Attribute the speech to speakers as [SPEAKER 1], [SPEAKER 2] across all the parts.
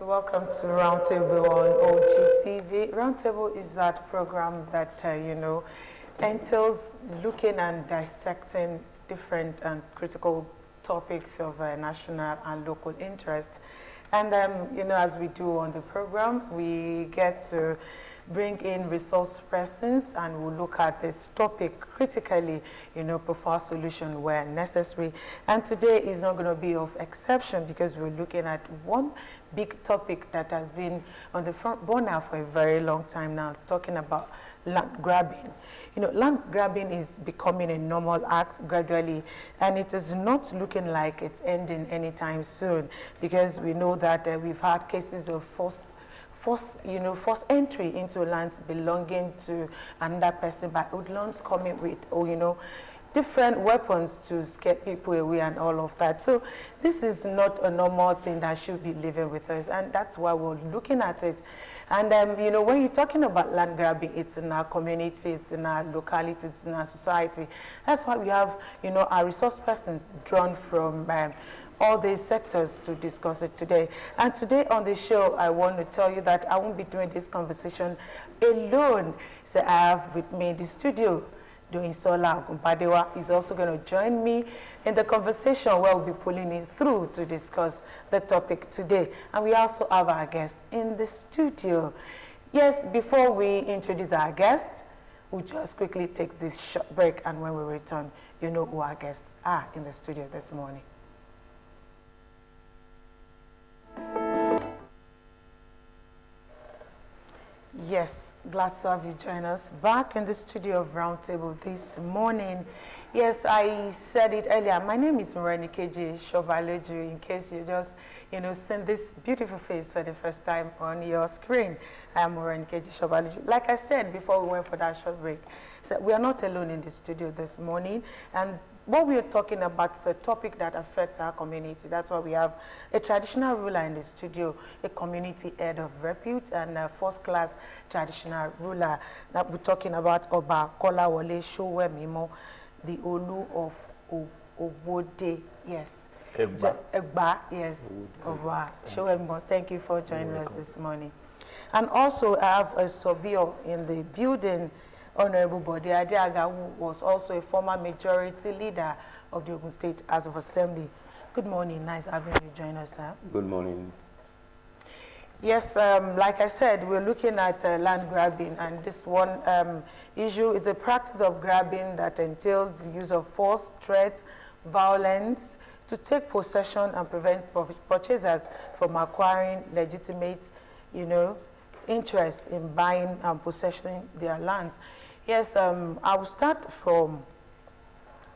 [SPEAKER 1] welcome to Roundtable on OGTV. Roundtable is that program that, entails looking and dissecting different and critical topics of national and local interest. And, as we do on the program, we get to bring in resource persons and we'll look at this topic critically, before solution where necessary. And today is not going to be of exception because we're looking at one big topic that has been on the front burner for a very long time now, talking about land grabbing. Land grabbing is becoming a normal act gradually, and it is not looking like it's ending anytime soon because we know that we've had cases of forced entry into lands belonging to another person by hoodlums coming with, different weapons to scare people away and all of that. So this is not a normal thing that should be living with us, and that's why we're looking at it. And, when you're talking about land grabbing, it's in our community, it's in our locality, it's in our society. That's why we have, our resource persons drawn from all these sectors to discuss it today. And today on the show, I want to tell you that I won't be doing this conversation alone. So I have with me in the studio, doing Sola Gumpadewa is also going to join me in the conversation where we'll be pulling it through to discuss the topic today. And we also have our guest in the studio. Yes, before we introduce our guest, we'll just quickly take this short break, and when we return, you know who our guests are in the studio this morning. Yes. Glad to have you join us back in the studio of Roundtable this morning. Yes, I said it earlier. My name is Morenikeji Shobaleju, in case you just, seen this beautiful face for the first time on your screen. I am Morenikeji Shobaleju. Like I said before we went for that short break, so we are not alone in the studio this morning. And what we are talking about is a topic that affects our community. That's why we have a traditional ruler in the studio, a community head of repute, and a first-class traditional ruler. That we're talking about Oba KOLAWOLE SOWEMIMO, the Olu of OWODE, yes. EGBA, yes, Oba SOWEMIMO. Thank you for joining us this morning. And also I have a surveyor in the building, Honorable BODE-EGBA, who was also a former majority leader of the Ogun State House of Assembly. Good morning. Nice having you join us, sir.
[SPEAKER 2] Good morning.
[SPEAKER 1] Yes, like I said, we're looking at land grabbing, and this one issue is a practice of grabbing that entails the use of force, threats, violence to take possession and prevent purchasers from acquiring legitimate, interest in buying and possessing their lands. Yes, I will start from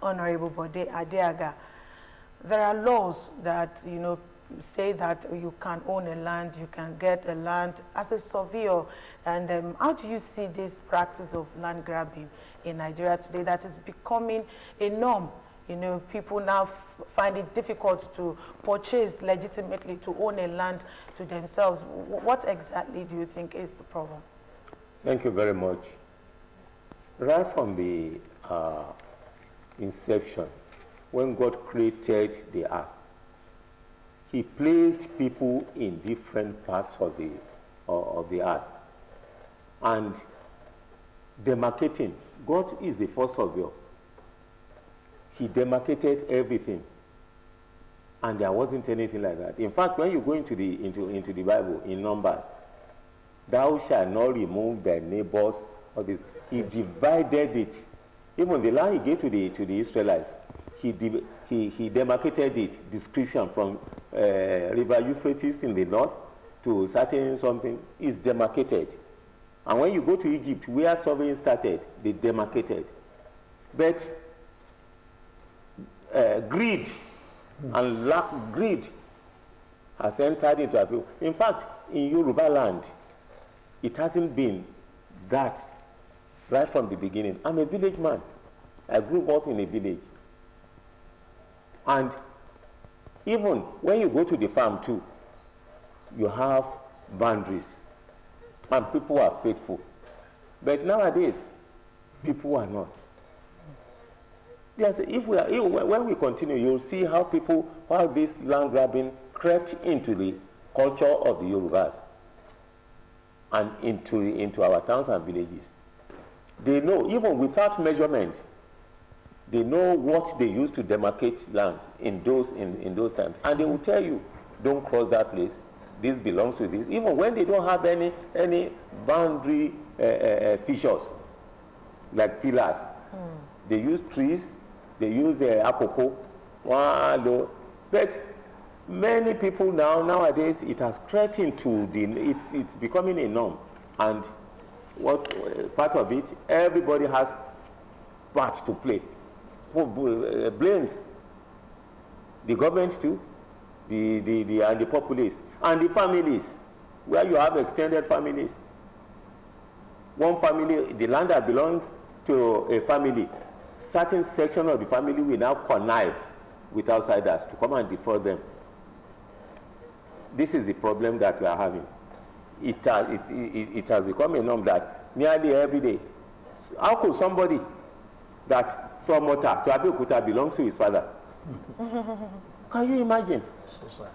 [SPEAKER 1] Honorable BODE-EGBA. There are laws that, say that you can own a land, you can get a land as a surveyor. And how do you see this practice of land grabbing in Nigeria today that is becoming a norm? People now find it difficult to purchase legitimately, to own a land to themselves. What exactly do you think is the problem?
[SPEAKER 2] Thank you very much. Right from the inception, when God created the earth, He placed people in different parts of the earth. And demarcating, God is the first surveyor. He demarcated everything, and there wasn't anything like that. In fact, when you go into the Bible in Numbers, thou shalt not remove thy neighbor's or this. He divided it. Even the land He gave to the Israelites, he demarcated it. Description from River Euphrates in the north to certain something is demarcated. And when you go to Egypt, where surveying started, they demarcated. But greed and greed has entered into our people. In fact, in Yoruba land, it hasn't been that right from the beginning. I'm a village man. I grew up in a village. And even when you go to the farm too, you have boundaries. And people are faithful. But nowadays, people are not. Yes, when we continue, you'll see how this land grabbing crept into culture of the Yorubas and into our towns and villages. They know, even without measurement, they know what they used to demarcate lands in those times. And they will tell you, don't cross that place, this belongs to this. Even when they don't have any boundary features, like pillars. They use trees, they use akoko, but many people nowadays, it has crept into it's becoming a norm. And what part of it, everybody has part to play. Who blames the government too, and the populace, and the families, where you have extended families. One family, the land that belongs to a family, certain section of the family will now connive with outsiders to come and defraud them. This is the problem that we are having. It has become a norm that nearly every day. How could somebody that from Mota to Abeokuta belongs to his father? Can you imagine?
[SPEAKER 3] So sad.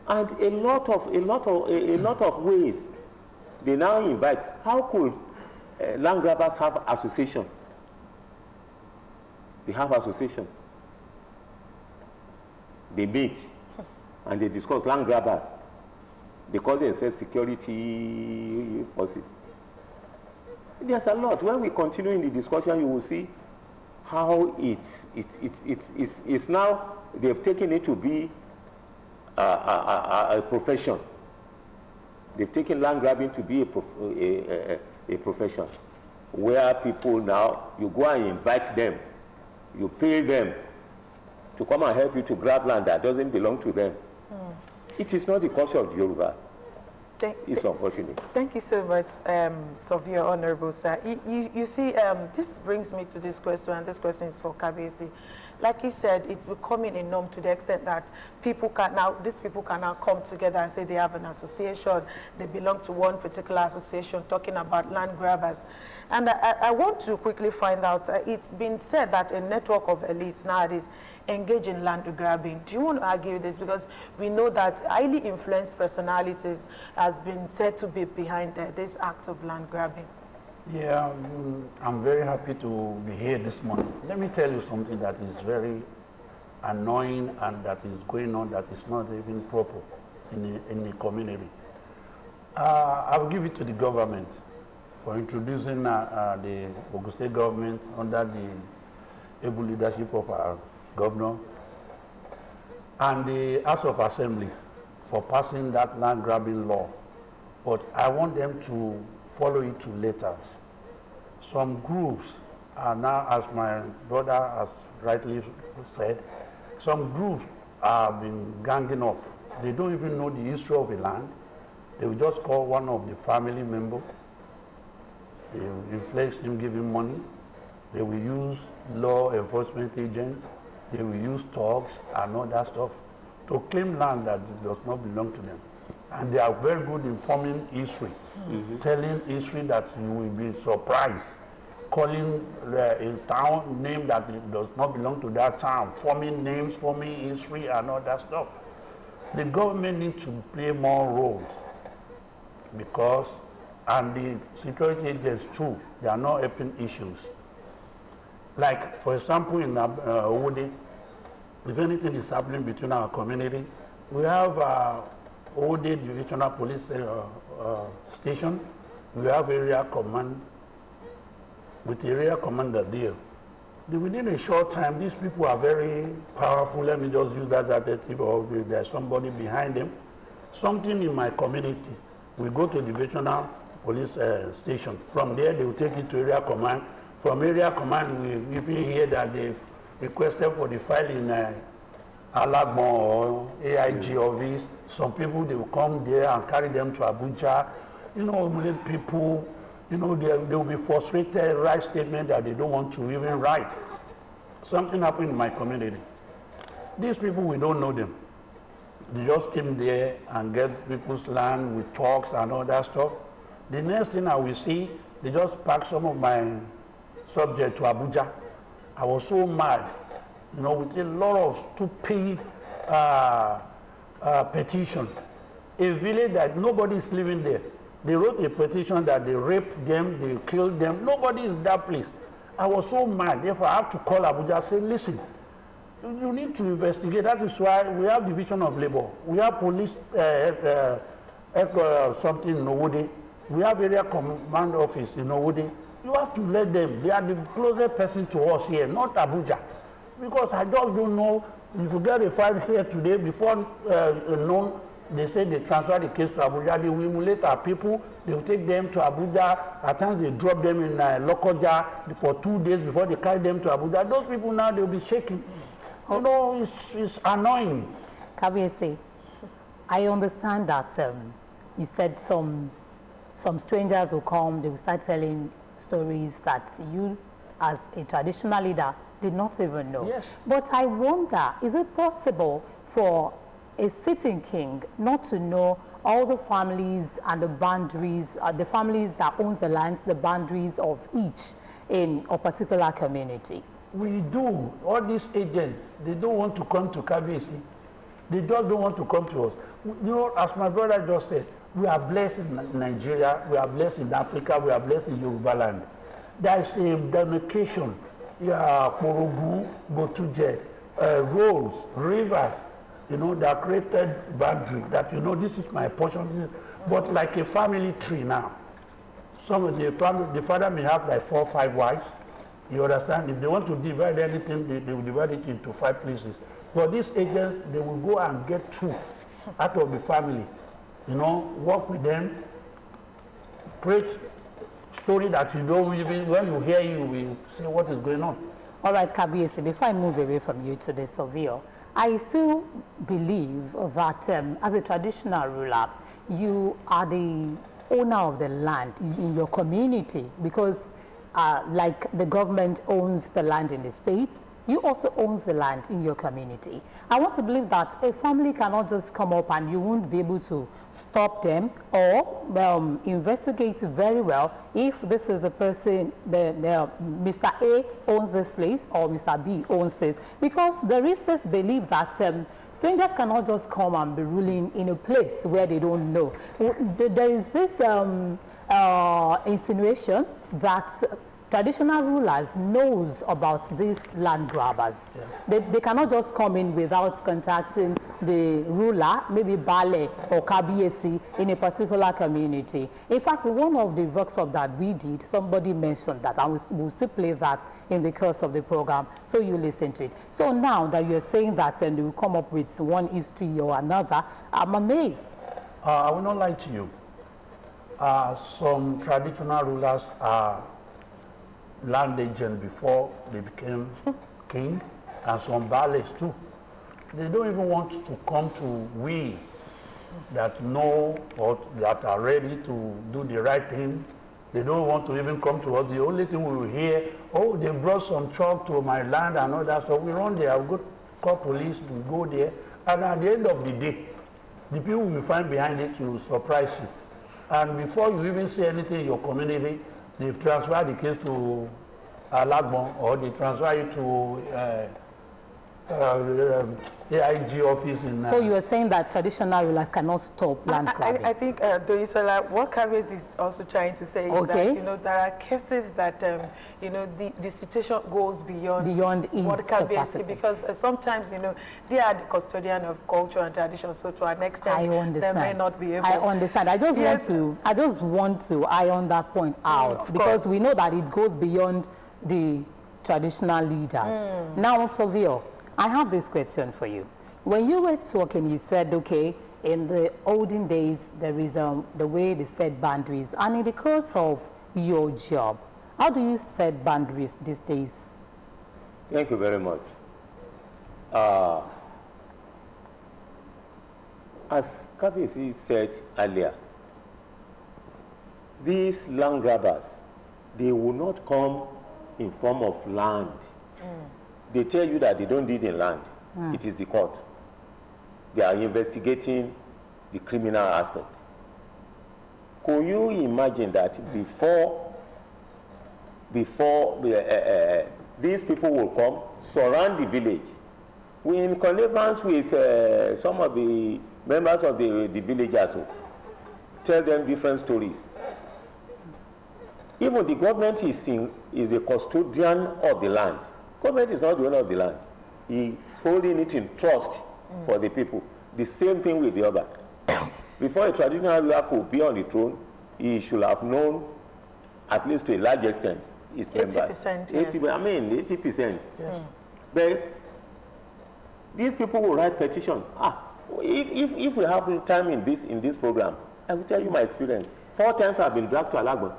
[SPEAKER 2] And a lot of ways they now invite. How could land grabbers have association? They have association. They meet and they discuss land grabbers. They call themselves security forces. There's a lot. When we continue in the discussion, you will see how it's now, they've taken it to be a profession. They've taken land grabbing to be a profession, where people now, you go and invite them, you pay them to come and help you to grab land that doesn't belong to them. It is not the culture of the Yoruba. It's unfortunate.
[SPEAKER 1] Thank you so much, Sofia Honorable Sir. You see, this brings me to this question, and this question is for Kabesi. Like he said, it's becoming a norm to the extent that these people can now come together and say they have an association, they belong to one particular association, talking about land grabbers. And I want to quickly find out, it's been said that a network of elites nowadays engage in land grabbing. Do you want to argue this? Because we know that highly influenced personalities has been said to be behind this act of land grabbing.
[SPEAKER 3] Yeah, I'm very happy to be here this morning. Let me tell you something that is very annoying and that is going on that is not even proper in the community. I will give it to the government for introducing the Ogun State government under the able leadership of our governor and the House of Assembly for passing that land grabbing law. But I want them to follow it to letters. Some groups are now, as my brother has rightly said, some groups have been ganging up. They don't even know the history of the land. They will just call one of the family members. They will inflate him, give him money. They will use law enforcement agents. They will use thugs and all that stuff to claim land that does not belong to them. And they are very good in forming history, telling history that you will be surprised, calling a town name that does not belong to that town, forming names, forming history and all that stuff. The government needs to play more roles because, and the security agents too, they are not helping issues. Like, for example, in OWODE, if anything is happening between our community, we have OWODE Divisional Police Station. We have area command with the area commander there. Within a short time, these people are very powerful. Let me just use that adjective, or there's somebody behind them. Something in my community, we go to Divisional Police Station. From there, they will take it to area command. From area command, we even hear that they've requested for the file in Alagbon or AIG office. Some people, they will come there and carry them to Abuja. You know, people, you know, they will be frustrated, write statements that they don't want to even write. Something happened in my community. These people, we don't know them. They just came there and get people's land with talks and all that stuff. The next thing I will see, they just pack some of my subject to Abuja. I was so mad, you know, with a lot of stupid petition. A village that nobody is living there. They wrote a petition that they raped them, they killed them. Nobody is in that place. I was so mad. Therefore, I have to call Abuja and say, listen, you need to investigate. That is why we have division of labor. We have police something in OWODE. We have area command office in OWODE. You have to let them. They are the closest person to us here, not Abuja. Because I just don't know, if you get a file here today, before noon, they say they transfer the case to Abuja. They will emulate our people. They will take them to Abuja. At times they drop them in Lokoja for 2 days before they carry them to Abuja. Those people now, they will be shaking. You know, it's annoying.
[SPEAKER 4] Kabiyesi, I understand that you said some strangers will come, they will start telling stories that you, as a traditional leader, did not even know.
[SPEAKER 3] Yes.
[SPEAKER 4] But I wonder, is it possible for a sitting king not to know all the families and the boundaries, the families that owns the lands, the boundaries of each in a particular community?
[SPEAKER 3] We do. All these agents, they don't want to come to Kabiyesi. They just don't want to come to us. You know, as my brother just said, we are blessed in Nigeria, we are blessed in Africa, we are blessed in Yoruba land. There is a demarcation, Korogu, Botuje, roads, rivers, you know, that created boundary, that, you know, this is my portion, but like a family tree now. Some of the father may have like 4 or 5 wives. You understand? If they want to divide anything, they will divide it into 5 places. But these agents, they will go and get 2 out of the family. You know, work with them, preach story that you don't even, when you hear you will say what is going on.
[SPEAKER 4] All right, Kabiyesi, before I move away from you to the surveyor, I still believe that as a traditional ruler, you are the owner of the land in your community, because like the government owns the land in the states, you also own the land in your community. I want to believe that a family cannot just come up and you won't be able to stop them or investigate very well if this is the person, Mr. A owns this place or Mr. B owns this. Because there is this belief that strangers cannot just come and be ruling in a place where they don't know. There is this insinuation that traditional rulers knows about these land grabbers. Yeah. They cannot just come in without contacting the ruler, maybe Bale or Kabiyesi in a particular community. In fact, in one of the workshops that we did, somebody mentioned that, and we'll still play that in the course of the program, so you listen to it. So now that you're saying that and you come up with one history or another, I'm amazed.
[SPEAKER 3] I will not lie to you. Some traditional rulers are land agent before they became king, and some bales too. They don't even want to come to we that know or that are ready to do the right thing. They don't want to even come to us. The only thing we will hear, oh, they brought some truck to my land and all that. So we run there, we go call police to go there. And at the end of the day, the people you find behind it will surprise you. And before you even say anything in your community, they've transferred the case to Alagbon, or they transfer it to AIG office in...
[SPEAKER 4] So you are saying that traditional rulers cannot stop land grabbing?
[SPEAKER 1] I think, Doyisola, what Kabiyesi is also trying to say is that, you know, there are cases that, you know, the situation goes beyond
[SPEAKER 4] his capacity.
[SPEAKER 1] Because sometimes, you know, they are the custodian of culture and tradition, so to an extent, they may not be able...
[SPEAKER 4] I understand. I just want to iron that point out, because we know that it goes beyond the traditional leaders. Now, Savio, I have this question for you. When you were talking, you said, okay, in the olden days, there is the way they set boundaries. And in the course of your job, how do you set boundaries these days?
[SPEAKER 2] Thank you very much. As Kabiyesi said earlier, these land grabbers, they will not come in form of land. They tell you that they don't deal in land. It is the court. They are investigating the criminal aspect. Could you imagine that before these people will come, surround the village, we in connivance with some of the members of the villagers, tell them different stories. Even the government is a custodian of the land. Government is not the owner of the land. He's holding it in trust for the people. The same thing with the other. Before a traditional ruler could be on the throne, he should have known, at least to a large extent, his members.
[SPEAKER 1] 80%, yes.
[SPEAKER 2] 80%, I mean, 80%. Yes. But these people will write petition. If we have time in this program, I will tell you my experience. 4 times I've been dragged to Alagba,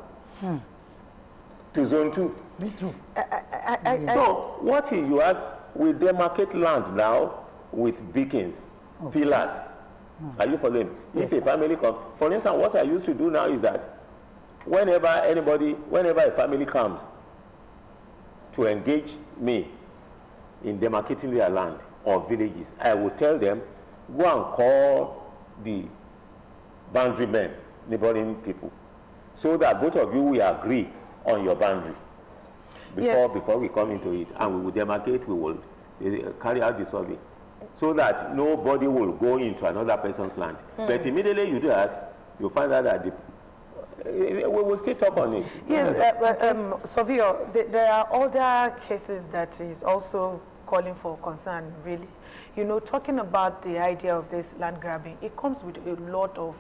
[SPEAKER 2] to Zone 2.
[SPEAKER 3] Me too.
[SPEAKER 2] So what you ask, we demarcate land now with beacons, pillars. Are you following? Yes. If a family comes, for instance, what I used to do now is that whenever a family comes to engage me in demarcating their land or villages, I will tell them, go and call the boundary men, neighboring people, so that both of you will agree on your boundary before we come into it, and we will demarcate, we will carry out the survey, so that nobody will go into another person's land. But immediately you do that, you find out that we will still talk on it.
[SPEAKER 1] Yes, Surveyor, there are other cases that is also calling for concern, really. You know, talking about the idea of this land grabbing, it comes with a lot of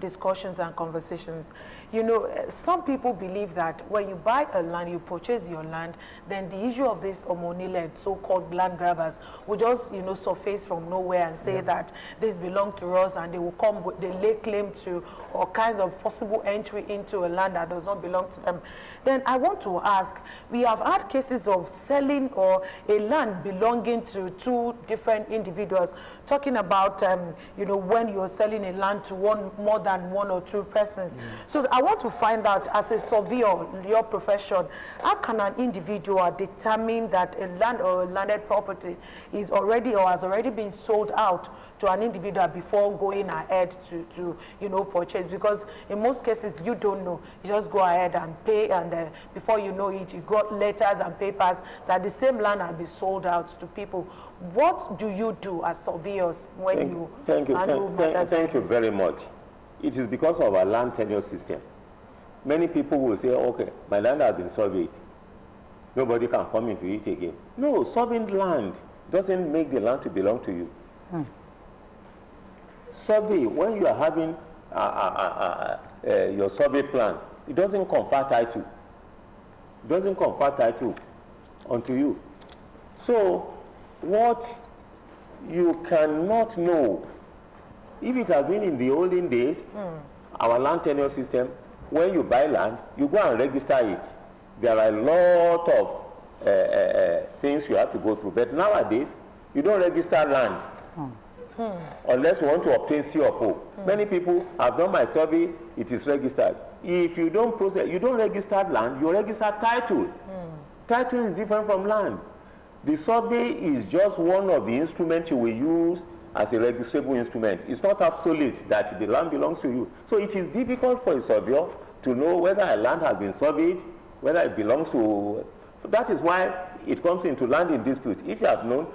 [SPEAKER 1] discussions and conversations. You know, some people believe that when you buy a land, you purchase your land, then the issue of this omonile, so-called land grabbers, will just, you know, surface from nowhere and say that this belongs to us, and they will come with, they lay claim to all kinds of forcible entry into a land that does not belong to them. Then I want to ask, we have had cases of selling or a land belonging to 2 different individuals, talking about, you know, when you're selling a land to more than 1 or 2 persons. So I want to find out, as a surveyor, your profession, how can an individual determine that a land or a landed property is already or has already been sold out to an individual before going ahead to you know, purchase? Because in most cases you don't know, you just go ahead and pay, and before you know it, you got letters and papers that the same land has been sold out to people. What do you do as surveyors when you handle matters?
[SPEAKER 2] Thank you very much. It is because of our land tenure system. Many people will say, okay, my land has been surveyed, nobody can come into it again. No, surveying land doesn't make the land to belong to you. Survey, when you are having your survey plan, it doesn't confer title. It doesn't confer title onto you. So what you cannot know, if it has been in the olden days, our land tenure system, when you buy land, you go and register it. There are a lot of things you have to go through. But nowadays, you don't register land. Unless you want to obtain C of O. Many people have done my survey, it is registered. If you don't process, you don't register land, you register title. Title is different from land. The survey is just one of the instruments you will use as a registrable instrument. It's not absolute that the land belongs to you. So it is difficult for a surveyor to know whether a land has been surveyed, whether it belongs to... That is why it comes into land in dispute. If you have known,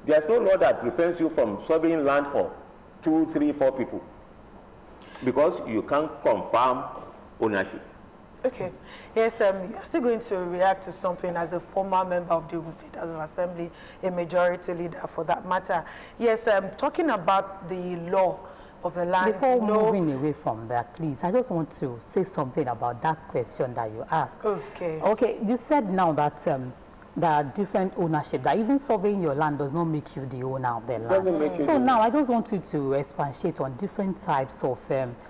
[SPEAKER 2] there's no law that prevents you from surveying land for 2, 3, 4 people, because you can't confirm ownership.
[SPEAKER 1] Okay. Yes, you're still going to react to something as a former member of the Ogun State House of Assembly, a majority leader for that matter. Yes, talking about the law of the land.
[SPEAKER 4] Before moving away from that, please, I just want to say something about that question that you asked.
[SPEAKER 1] Okay.
[SPEAKER 4] Okay, you said now that there are different ownership, that even surveying your land does not make you the owner of the land.
[SPEAKER 2] Doesn't make you
[SPEAKER 4] so now I just want you to expatiate on different types of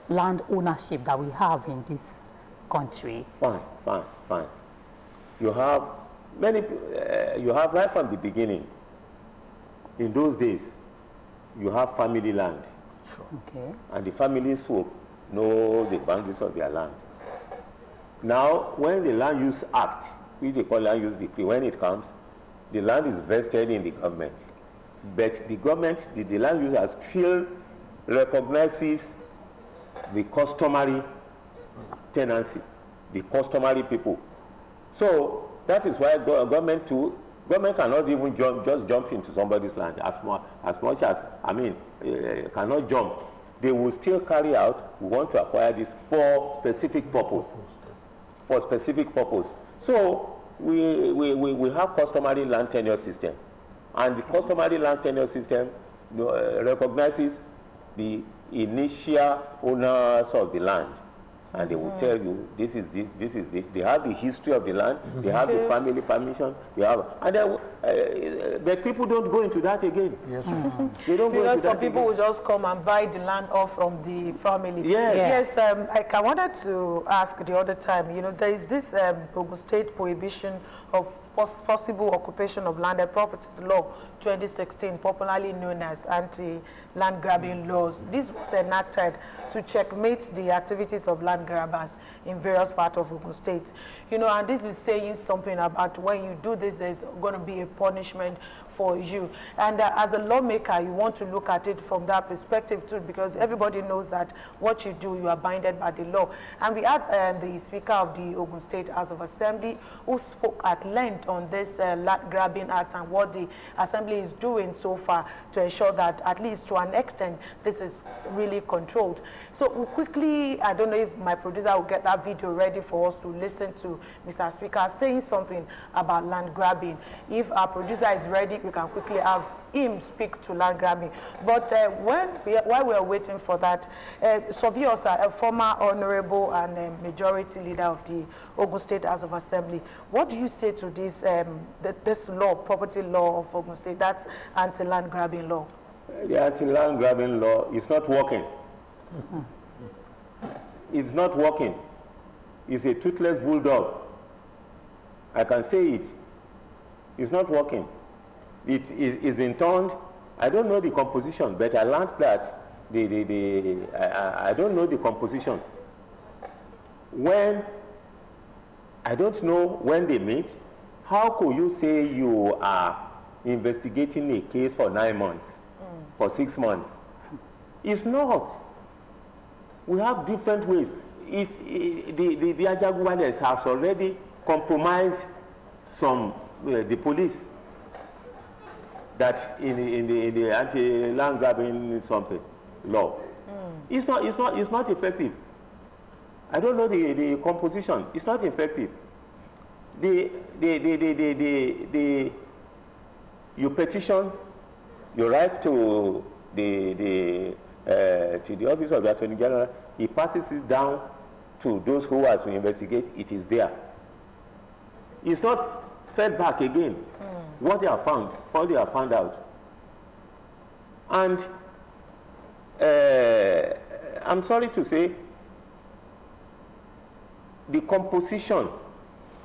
[SPEAKER 4] land ownership that we have in this country.
[SPEAKER 2] Fine. You have many, you have right from the beginning. In those days, you have family land.
[SPEAKER 4] Okay.
[SPEAKER 2] And the families will know the boundaries of their land. Now, when the Land Use Act, which they call Land Use Decree, when it comes, the land is vested in the government. But the government, the land user still recognizes the customary tenancy, the customary people. So that is why government too Government cannot even just jump into somebody's land as much as, I mean, cannot jump. They will still carry out, we want to acquire this for specific purpose. For specific purpose. So we have customary land tenure system. And the customary land tenure system recognizes the initial owners of the land. And they will tell you, this is it. They have the history of the land, they have the family permission, they have, and then, but people don't go into that again.
[SPEAKER 3] Yes.
[SPEAKER 2] They don't go
[SPEAKER 1] Because
[SPEAKER 2] into
[SPEAKER 1] some
[SPEAKER 2] that
[SPEAKER 1] people
[SPEAKER 2] again.
[SPEAKER 1] will just come and buy the land off from the family.
[SPEAKER 2] Yes.
[SPEAKER 1] Yes, I wanted to ask the other time, you know, there is this Ogun State prohibition of forcible occupation of landed properties law 2016, popularly known as anti-land grabbing laws. This was enacted to checkmate the activities of land grabbers in various parts of Ogun State. You know, and this is saying something about when you do this, there's going to be a punishment for you. And as a lawmaker, you want to look at it from that perspective too, because everybody knows that what you do, you are binded by the law. And we had the Speaker of the Ogun State House of Assembly who spoke at length on this land grabbing act and what the Assembly is doing so far to ensure that, at least to an extent, this is really controlled. So we'll quickly, I don't know if my producer will get that video ready for us to listen to Mr. Speaker saying something about land grabbing. If our producer is ready, we can quickly have him speak to land grabbing. But while we are waiting for that, Sovios, a former honorable and majority leader of the Ogun State House of Assembly, what do you say to this this law, property law of Ogun State, that's anti-land grabbing law?
[SPEAKER 2] The anti-land grabbing law is not working. It's not working. It's a toothless bulldog. I can say it. It's not working. It's been turned. I don't know the composition, but I learned that I don't know the composition. When I don't know when they meet, how could you say you are investigating a case for 9 months, for 6 months? It's not. We have different ways. The Ajagunwales has already compromised the police. That in the anti-land grabbing something law, it's not effective. I don't know the composition. It's not effective. You petition your right to the office of the Attorney General. He passes it down to those who are to investigate. It is there. It's not fed back again. What they have found out. And I'm sorry to say, the composition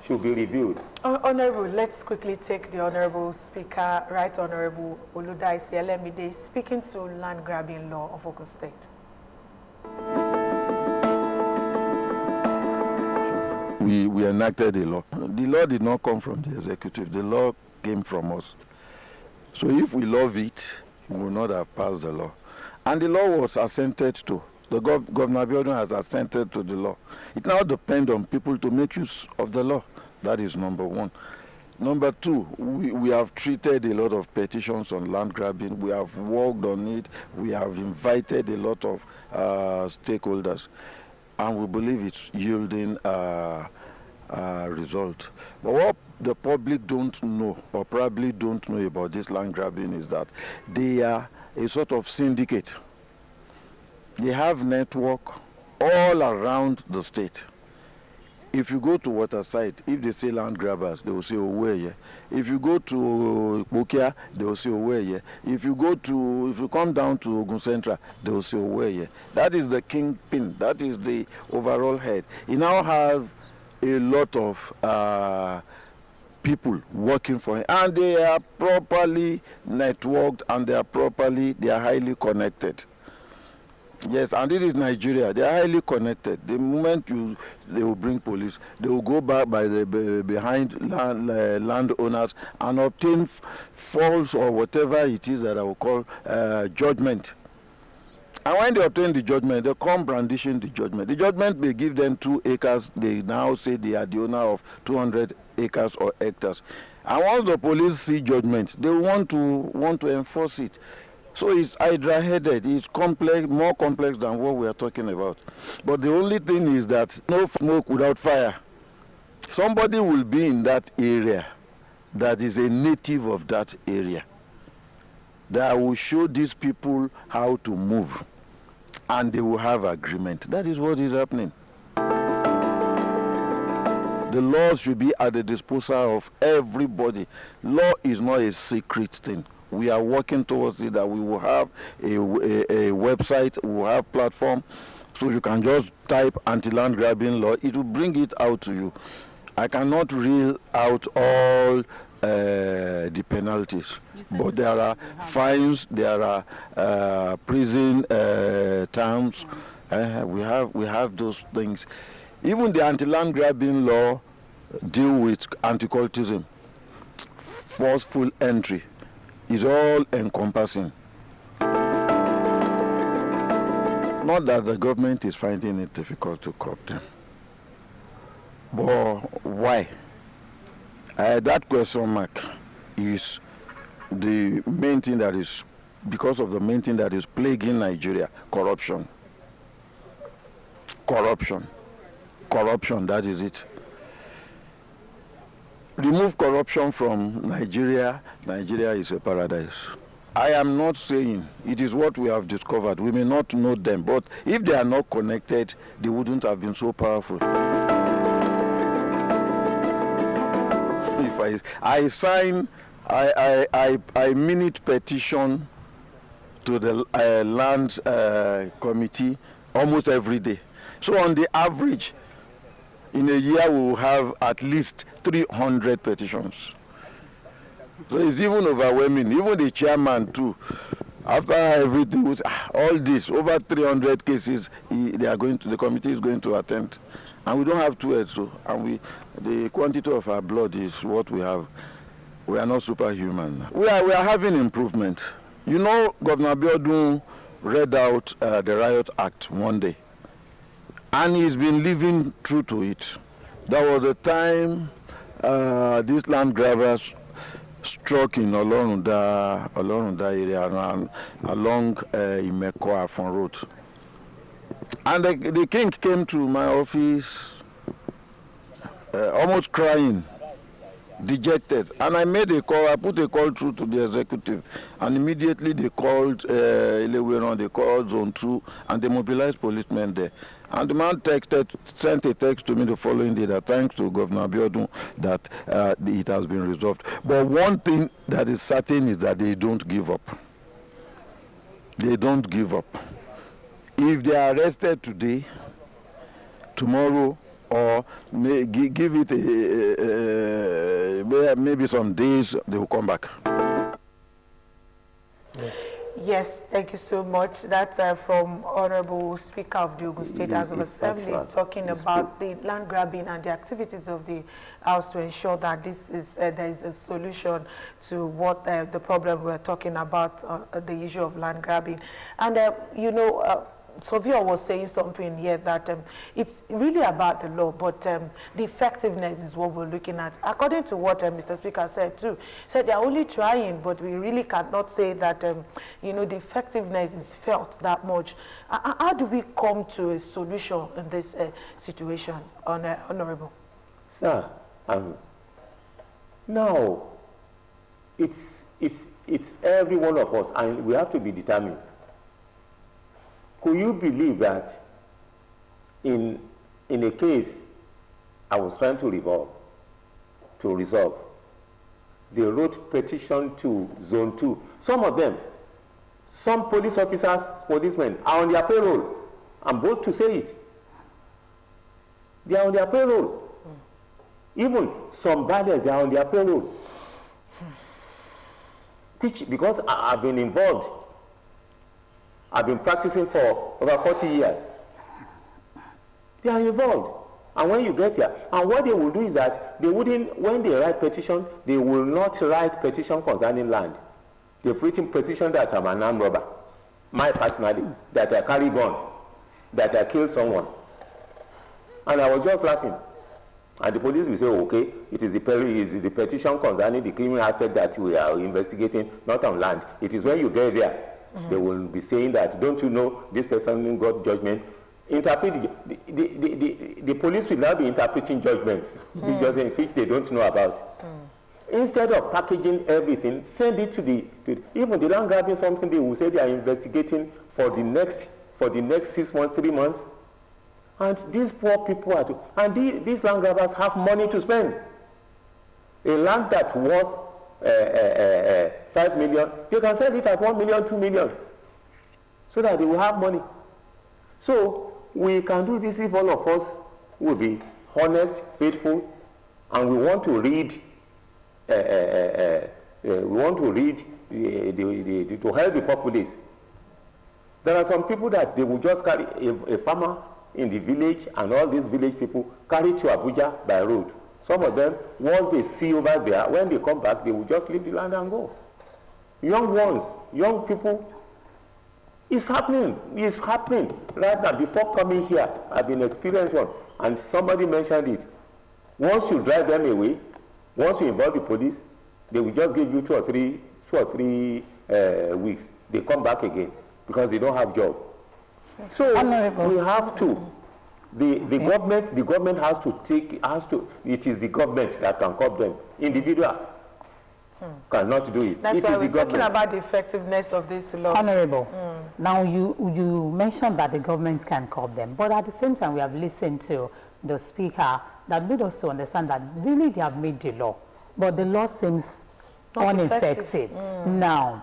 [SPEAKER 2] should be reviewed.
[SPEAKER 1] Honorable, let's quickly take the Honorable Speaker, Right Honorable Oludaisi Elemide, speaking to land grabbing law of Ogun State.
[SPEAKER 5] We enacted the law. The law did not come from the executive. The law came from us. So if we love it, we will not have passed the law. And the law was assented to. The Governor Abiodun has assented to the law. It now depends on people to make use of the law. That is number one. Number two, we have treated a lot of petitions on land grabbing. We have worked on it. We have invited a lot of stakeholders. And we believe it's yielding result. But what the public don't know, or probably don't know about this land grabbing, is that they are a sort of syndicate. They have network all around the state. If you go to Waterside, if they say land grabbers, they will say OWODE-EGBA. If you go to Bokia, they will say OWODE-EGBA. If you come down to Ogun Central, they will say OWODE-EGBA. That is the kingpin. That is the overall head. You now have a lot of people working for him, and they are properly networked, and they are highly connected. Yes, and this is Nigeria. They are highly connected. The moment they will bring police, they will go back behind landowners and obtain false or whatever it is that I will call judgment. And when they obtain the judgment, they come brandishing the judgment. The judgment may give them 2 acres. They now say they are the owner of 200 acres or hectares. And once the police see judgment, they want to enforce it. So it's hydra-headed. It's complex, more complex than what we are talking about. But the only thing is that no smoke without fire. Somebody will be in that area that is a native of that area, that will show these people how to move, and they will have agreement. That is what is happening. The laws should be at the disposal of everybody. Law is not a secret thing. We are working towards it, that we will have a website, we will have platform, so you can just type anti-land grabbing law. It will bring it out to you. I cannot reel out all the penalties, but there are fines, there are prison terms. We have those things. Even the anti-land grabbing law deal with anti-cultism, forceful entry. Is all encompassing. Not that the government is finding it difficult to curb them, but why? That question mark is the main thing that is, because of the main thing that is plaguing Nigeria: corruption. Corruption. Corruption, that is it. Remove corruption from Nigeria, Nigeria is a paradise. I am not saying it is what we have discovered. We may not know them, but if they are not connected, they wouldn't have been so powerful. If I sign, I minute petition to the land committee almost every day. So on the average, in a year we will have at least 300 petitions. So it's even overwhelming. Even the chairman too, after everything, all this, over 300 cases, the committee is going to attend. And we don't have 2 heads, so, and the quantity of our blood is what we have. We are not superhuman. We are having improvement. You know, Governor Biodun read out the Riot Act one day, and he's been living true to it. There was a time these land grabbers struck in Olorunda area and along Imeko Afon Road. And the king came to my office almost crying, dejected. And I made a call, I put a call through to the executive, and immediately they called they called Zone 2, and they mobilized policemen there. And the man sent a text to me the following day that thanks to Governor Biodun that it has been resolved. But one thing that is certain is that they don't give up. They don't give up. If they are arrested today, tomorrow, or give it maybe some days, they will come back.
[SPEAKER 1] Yes, thank you so much. That's from Honorable Speaker of the Ogun State House of Assembly, talking about the land grabbing and the activities of the House to ensure that this is there is a solution to what the problem we're talking about, the issue of land grabbing. And you know, Sovio was saying something here that it's really about the law, but the effectiveness is what we're looking at. According to what Mr. Speaker said too, said they're only trying, but we really cannot say that you know, the effectiveness is felt that much. How do we come to a solution in this situation, Honorable?
[SPEAKER 2] Sir, now it's every one of us, and we have to be determined. Could you believe that in a case I was trying to resolve, they wrote petition to Zone 2. Some of them, some police officers, policemen, are on their payroll. I'm bold to say it. They are on their payroll. Even some badders, they are on their payroll. Which, because I've been involved, I've been practicing for over 40 years. They are involved. And when you get here, and what they will do is that they wouldn't, when they write petition, they will not write petition concerning land. They've written petition that I'm an armed robber, my personality, that I carry gun, that I killed someone. And I was just laughing. And the police will say, okay, it is the petition concerning the criminal aspect that we are investigating, not on land. It is when you get there, they will be saying that, don't you know, this person got judgment. Interpret the police will now be interpreting judgment, which they don't know about. Instead of packaging everything, send it to even the land grabbing something they will say they are investigating for the next 6 months, 3 months. And these poor people these land grabbers have money to spend. A land that's worth 5 million, you can sell it at 1 million, 2 million, so that they will have money. So we can do this if all of us will be honest, faithful, and we want to read. To help the populace. There are some people that they will just carry a farmer in the village, and all these village people carry to Abuja by road. Some of them, once they see over there, when they come back, they will just leave the land and go. Young ones, young people, it's happening right now. Before coming here, I've been experienced one, and somebody mentioned it. Once you drive them away, once you involve the police, they will just give you 2 or 3 weeks. They come back again because they don't have job. So we have to. The government has to. It is the government that can curb them. Individual cannot do it.
[SPEAKER 1] That's why we're talking about the effectiveness of this law.
[SPEAKER 4] Honorable, now you mentioned that the government can curb them, but at the same time we have listened to the speaker that made us to understand that really they have made the law, but the law seems ineffective. Now,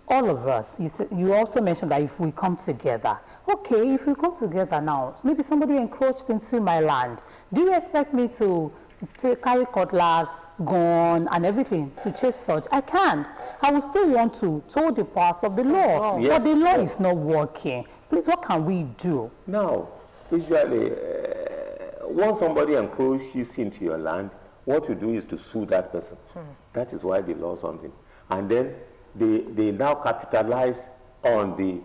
[SPEAKER 4] all of us, you also mentioned that if we come together, okay, if we come together now, maybe somebody encroached into my land, do you expect me to carry cutlass, gun, and everything to chase such? I can't. I will still want to toe the path of the law, but the law is not working. Please, what can we do?
[SPEAKER 2] Now, usually, once somebody encroaches into your land, what you do is to sue that person. That is why they law something. And then they now capitalize on the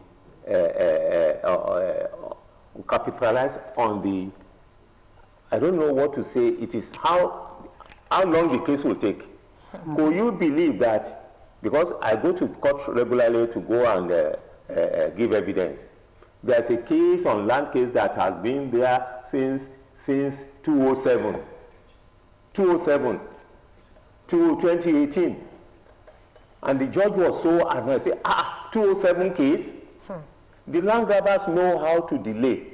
[SPEAKER 2] I don't know what to say. It is how long the case will take. Could you believe that? Because I go to court regularly to go and give evidence. There's a case on land case that has been there since 2007 to 2018, and the judge was so advanced. Say, 207 case. The land grabbers know how to delay,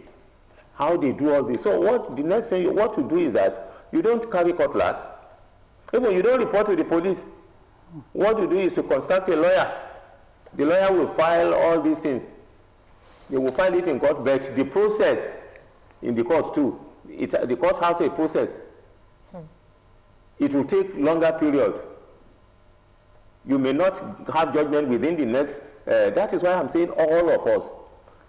[SPEAKER 2] how they do all this. So the next thing what to do is that you don't carry cutlass, even you don't report to the police. What you do is to contact a lawyer. The lawyer will file all these things. They will file it in court, but the process in the court too. The court has a process. It will take longer period. You may not have judgment within the next. That is why I'm saying all of us,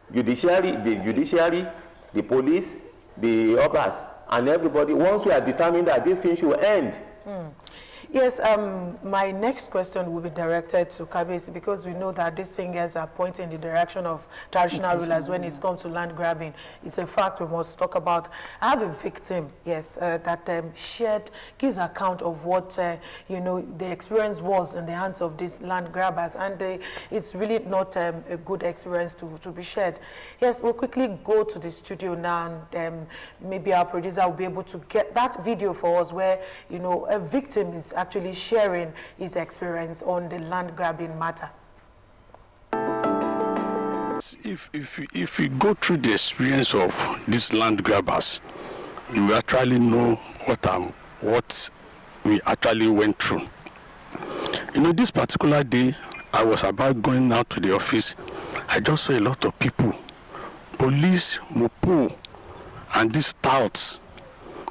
[SPEAKER 2] the judiciary, the police, the others, and everybody. Once we are determined that this thing should end.
[SPEAKER 1] Yes, my next question will be directed to Kabesi, because we know that these fingers are pointing in the direction of traditional rulers when it comes to land grabbing. It's a fact we must talk about. I have a victim, yes, that gives account of what, the experience was in the hands of these land grabbers, and it's really not a good experience to be shared. Yes, we'll quickly go to the studio now, and maybe our producer will be able to get that video for us where, a victim is actually sharing his experience on the land grabbing matter.
[SPEAKER 3] If we go through the experience of these land grabbers, you actually know what we actually went through. This particular day, I was about going out to the office. I just saw a lot of people, police, mopo, and these touts.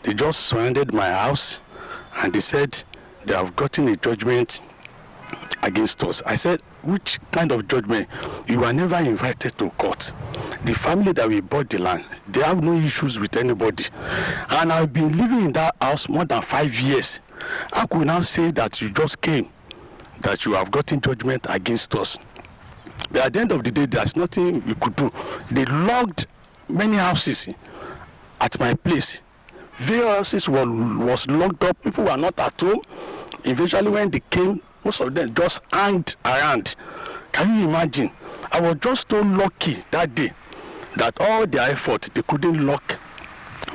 [SPEAKER 3] They just surrounded my house, and they said they have gotten a judgment against us. I said, which kind of judgment? You were never invited to court. The family that we bought the land, they have no issues with anybody. And I've been living in that house more than 5 years. I could now say that you just came, that you have gotten judgment against us. But at the end of the day, there's nothing we could do. They logged many houses at my place Various was locked up. People were not at home. Eventually, when they came, most of them just hanged around. Can you imagine? I was just so lucky that day that all their effort, they couldn't lock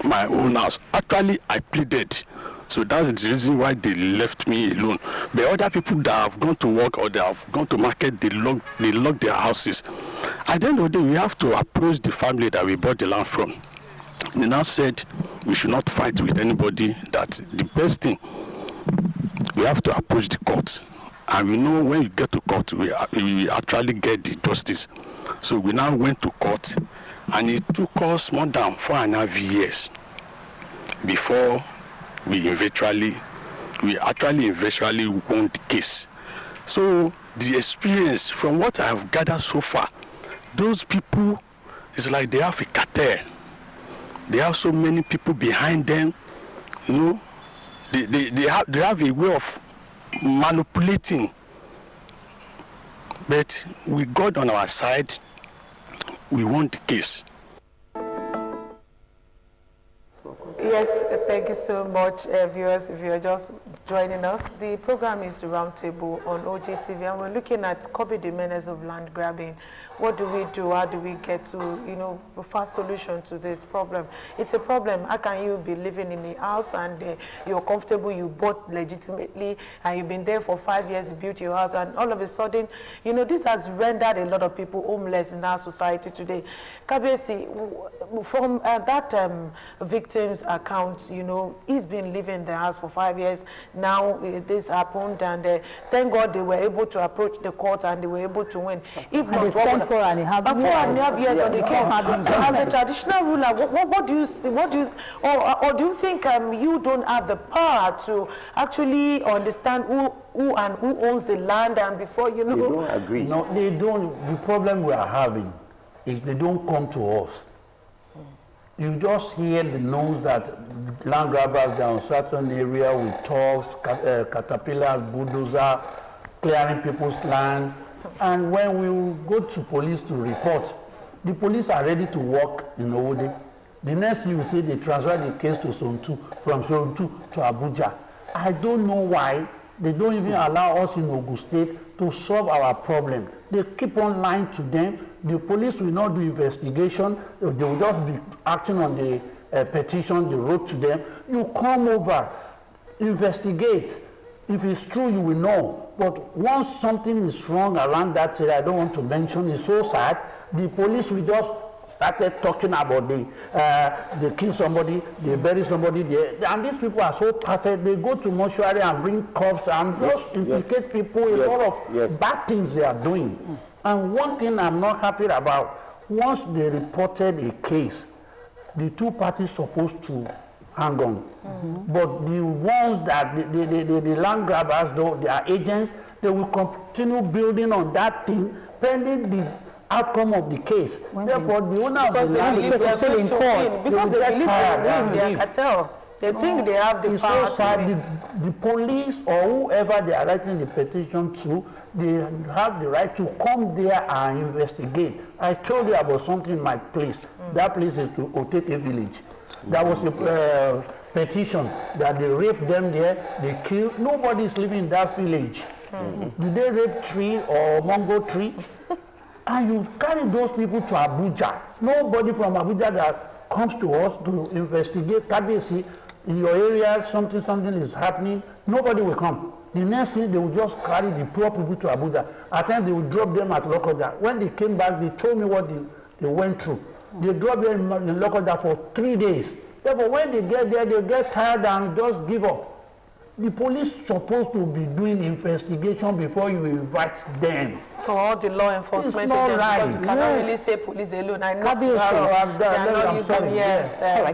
[SPEAKER 3] my own house. Actually, I pleaded. So that's the reason why they left me alone. But other people that have gone to work or they have gone to market, they lock their houses. At the end of the day, we have to approach the family that we bought the land from. They now said we should not fight with anybody. That the best thing, we have to approach the courts. And we know when you get to court, we actually get the justice. So we now went to court, and it took us more than 4.5 years before we actually won the case. So the experience, from what I have gathered so far, those people, it's like they have a cartel. They have so many people behind them. You know, they have a way of manipulating. But with God on our side, we won the case.
[SPEAKER 1] Yes, thank you so much, viewers. If you're just joining us, the program is the Roundtable on OGHA TV, and we're looking at copy the menace of land grabbing. What do we do? How do we get to, a fast solution to this problem? It's a problem. How can you be living in a house and you're comfortable, you bought legitimately, and you've been there for 5 years, you built your house, and all of a sudden, this has rendered a lot of people homeless in our society today. Kabesi, from that victim's account, he's been living in the house for 5 years. Now this happened, and thank God they were able to approach the court and they were able to win. If not, 4.5 years on the case. So as a traditional ruler, what do you see? Or do you think you don't have the power to actually understand who owns the land, and before
[SPEAKER 2] You don't agree.
[SPEAKER 3] No, they don't. The problem we are having is they don't come to us. You just hear the news that land grabbers down certain area with trucks, caterpillars, bulldozer, clearing people's land. And when we go to police to report, the police are ready to work in OWODE. The next thing you see, they transfer the case to Zone 2, from Zone 2 to Abuja. I don't know why they don't even allow us in Ogun State to solve our problem. They keep on lying to them. The police will not do investigation. They will just be acting on the petition they wrote to them. You come over, investigate. If it's true, you will know. But once something is wrong around that area, I don't want to mention, it's so sad, the police will just started talking about they kill somebody, they bury somebody, and these people are so perfect. They go to mortuary and bring cops and just implicate people, a lot of bad things they are doing. And one thing I'm not happy about, once they reported a case, the two parties supposed to hang on. But the ones that the land grabbers, though, they are agents, they will continue building on that thing pending the outcome of the case. Therefore, the owner of the land is still in court.
[SPEAKER 1] Because they believe they are cartel. They think they have the power.
[SPEAKER 3] So sad. The police or whoever they are writing the petition to, they have the right to come there and investigate. I told you about something in my place. That place is to Otete village. There was a petition that they raped them there, they killed. Nobody is living in that village. Did they rape tree or mango tree? And you carry those people to Abuja. Nobody from Abuja that comes to us to investigate. Kabesi, in your area, something is happening. Nobody will come. The next thing, they will just carry the poor people to Abuja. At times, they will drop them at Lokoja. When they came back, they told me what they went through. They dropped them in Lokoja for 3 days. Therefore, when they get there, they get tired and just give up. The police supposed to be doing investigation before you invite them.
[SPEAKER 1] For all the law enforcement,
[SPEAKER 3] it's not right.
[SPEAKER 1] Because you cannot really say police alone. I know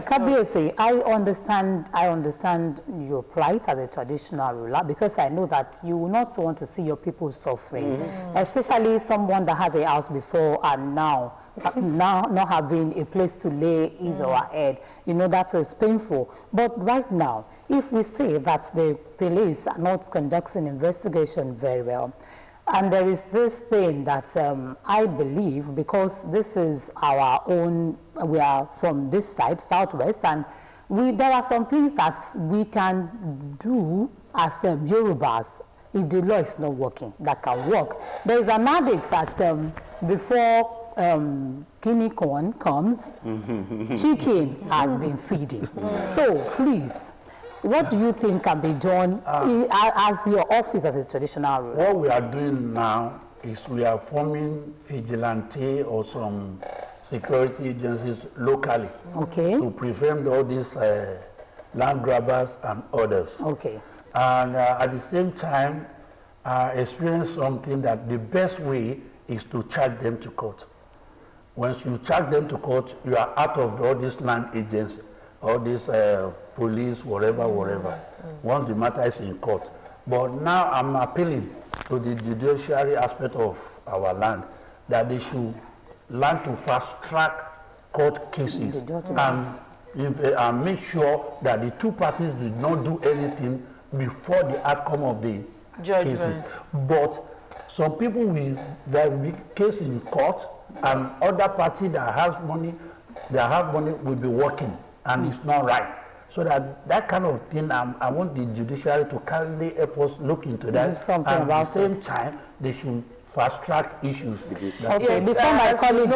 [SPEAKER 4] Kabiyesi, I understand your plight as a traditional ruler, because I know that you will not want to see your people suffering, especially someone that has a house before and now not having a place to lay his or her head. That is painful. But right now, if we say that the police are not conducting investigation very well, and there is this thing that I believe, because this is our own, we are from this side, Southwest, and there are some things that we can do as Yorubas if the law is not working, that can work. There is an adage that before guinea corn comes, chicken has been feeding. So please, what do you think can be done as your office as a traditional ruler?
[SPEAKER 3] What we are doing now is we are forming vigilante or some security agencies locally to prevent all these land grabbers and others. And at the same time, I experienced something that the best way is to charge them to court. Once you charge them to court, you are out of all these land agents, all these police, whatever. Once the matter is in court. But now I'm appealing to the judiciary aspect of our land that they should learn to fast-track court cases and make sure that the two parties did not do anything before the outcome of the judgment. Cases. But some people will be case in court, and other party that has money will be working, and it's not right. So that kind of thing, I want the judiciary to kindly help us look into that. And at the same time, they should fast-track issues.
[SPEAKER 4] Okay, before my colleague,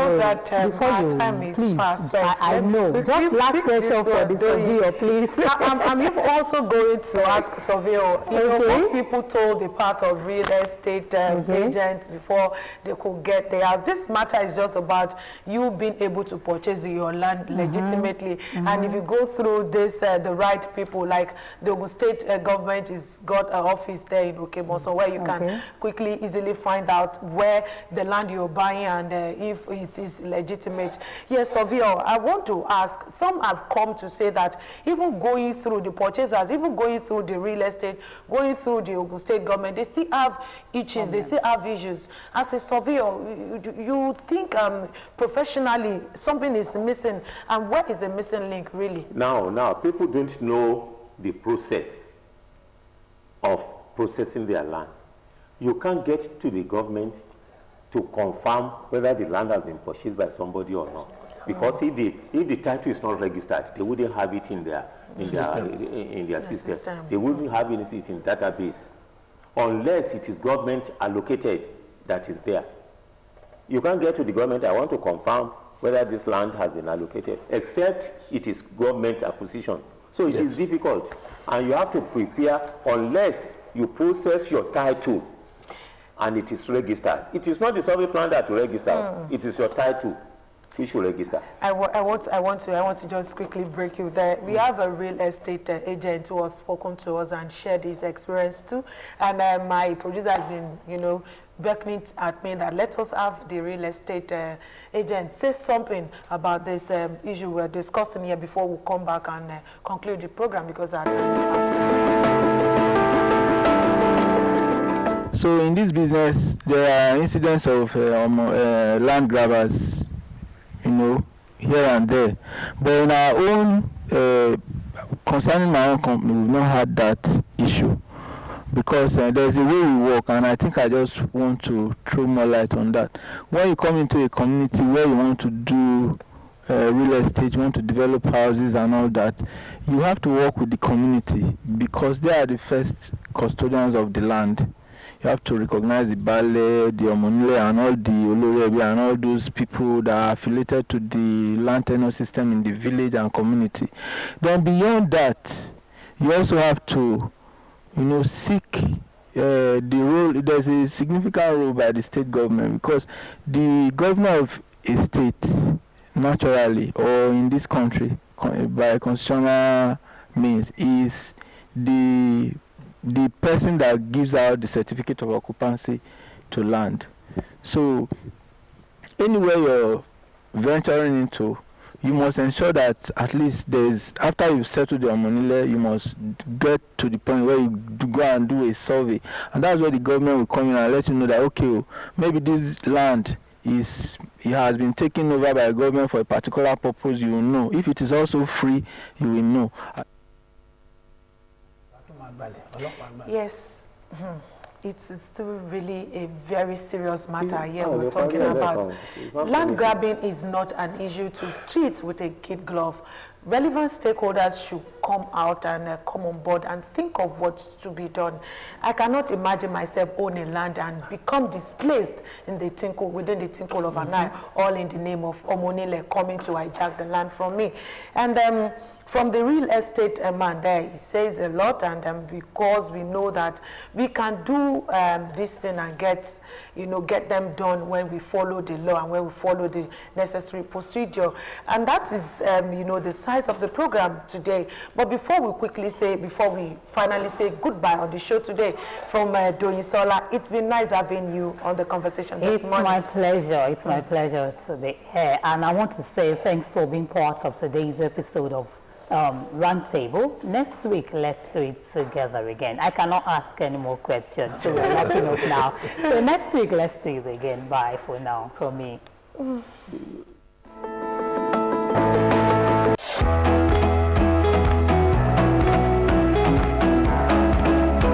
[SPEAKER 4] please, I know. Just last question for the surveyor, please.
[SPEAKER 1] I'm also going to ask surveyor, what people told the part of real estate agents before they could get theirs. This matter is just about you being able to purchase your land legitimately. And if you go through this, the right people, like the Ogun State government has got an office there in Okeboso where you can quickly, easily find out where the land you're buying and if it is legitimate. Yes, surveyor, I want to ask, some have come to say that even going through the purchasers, even going through the real estate, going through the Ogun State government, they still have issues, they still have issues. As a surveyor, you think professionally something is missing, and where is the missing link really?
[SPEAKER 2] Now, people don't know the process of processing their land. You can't get to the government to confirm whether the land has been purchased by somebody or not, because if the title is not registered, they wouldn't have it in their system. They wouldn't have it in database unless it is government allocated that is there. You can't get to the government, I want to confirm whether this land has been allocated, except it is government acquisition. So it is difficult, and you have to prepare unless you process your title and it is registered. It is not the survey plan that will register. It is your title which will register. I
[SPEAKER 1] want to just quickly break you there. We have a real estate agent who has spoken to us and shared his experience too. And my producer has been, beckoning at me that let us have the real estate agent say something about this issue we're discussing here before we come back and conclude the program, because our time is passing.
[SPEAKER 6] So in this business, there are incidents of land grabbers, here and there. But in our own, concerning my own company, we've not had that issue, because there's a way we work, and I think I just want to throw more light on that. When you come into a community where you want to do real estate, you want to develop houses and all that, you have to work with the community, because they are the first custodians of the land. You have to recognize the Bale, the Omonile, and all the Olorebi, and all those people that are affiliated to the land tenure system in the village and community. Then beyond that, you also have to, seek the role. There's a significant role by the state government, because the governor of a state, naturally, or in this country, by constitutional means, is the person that gives out the certificate of occupancy to land. So anywhere you're venturing into, you must ensure that at least after you've settled your money, you must get to the point where you go and do a survey. And that's where the government will come in and let you know that, okay, maybe this land it has been taken over by the government for a particular purpose. You will know. If it is also free, you will know.
[SPEAKER 1] Yes, it's still really a very serious matter here we're talking about. Land grabbing is not an issue to treat with a kid glove. relevant stakeholders should come out and come on board and think of what's to be done. I cannot imagine myself owning land and become displaced in the tinkle, within the tinkle of an eye, all in the name of Omonile coming to hijack the land from me. And from the real estate man there, he says a lot, and because we know that we can do this thing and get them done when we follow the law and when we follow the necessary procedure. And that is, the size of the program today. But before we finally say goodbye on the show today, from Doyinsola, it's been nice having you on the conversation this morning.
[SPEAKER 4] It's my pleasure. It's my pleasure to be here. And I want to say thanks for being part of today's episode of Roundtable. Next week, let's do it together again. I cannot ask any more questions, so we're wrapping up now. So next week, let's do it again. Bye for now, from me.